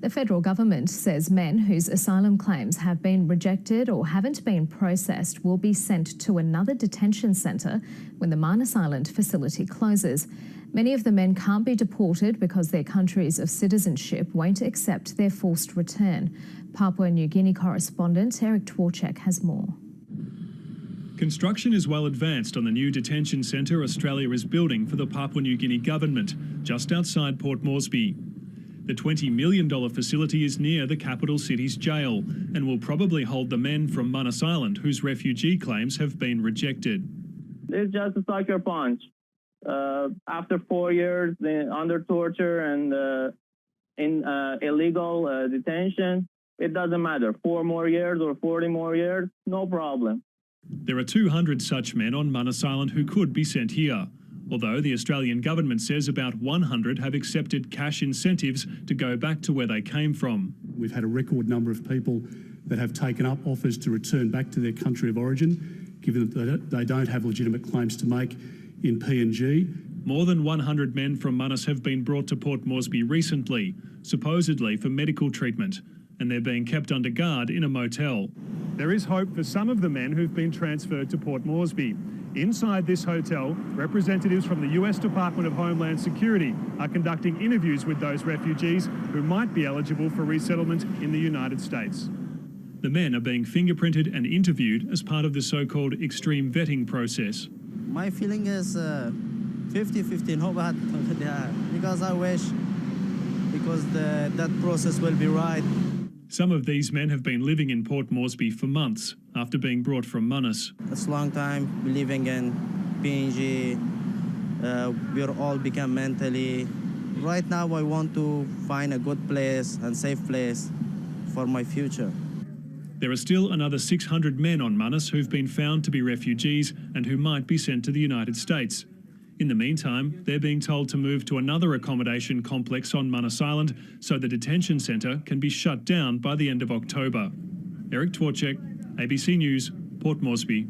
The federal government says men whose asylum claims have been rejected or haven't been processed will be sent to another detention centre when the Manus Island facility closes. Many of the men can't be deported because their countries of citizenship won't accept their forced return. Papua New Guinea correspondent Eric Tworchek has more. Construction is well advanced on the new detention centre Australia is building for the Papua New Guinea government, just outside Port Moresby. The $20 million facility is near the capital city's jail and will probably hold the men from Manus Island whose refugee claims have been rejected. It's just a sucker punch. After 4 years under torture and in illegal detention, it doesn't matter. 4 more years or 40 more years, no problem. There are 200 such men on Manus Island who could be sent here, although the Australian government says about 100 have accepted cash incentives to go back to where they came from. We've had a record number of people that have taken up offers to return back to their country of origin, given that they don't have legitimate claims to make in PNG. More than 100 men from Manus have been brought to Port Moresby recently, supposedly for medical treatment, and they're being kept under guard in a motel. There is hope for some of the men who've been transferred to Port Moresby. Inside this hotel, representatives from the US Department of Homeland Security are conducting interviews with those refugees who might be eligible for resettlement in the United States. The men are being fingerprinted and interviewed as part of the so-called extreme vetting process. My feeling is 50-50 hope because I wish that process will be right. Some of these men have been living in Port Moresby for months after being brought from Manus. It's a long time living in PNG. We're all become mentally. Right now I want to find a good place and safe place for my future. There are still another 600 men on Manus who've been found to be refugees and who might be sent to the United States. In the meantime, they're being told to move to another accommodation complex on Manus Island so the detention centre can be shut down by the end of October. Eric Tworchek, ABC News, Port Moresby.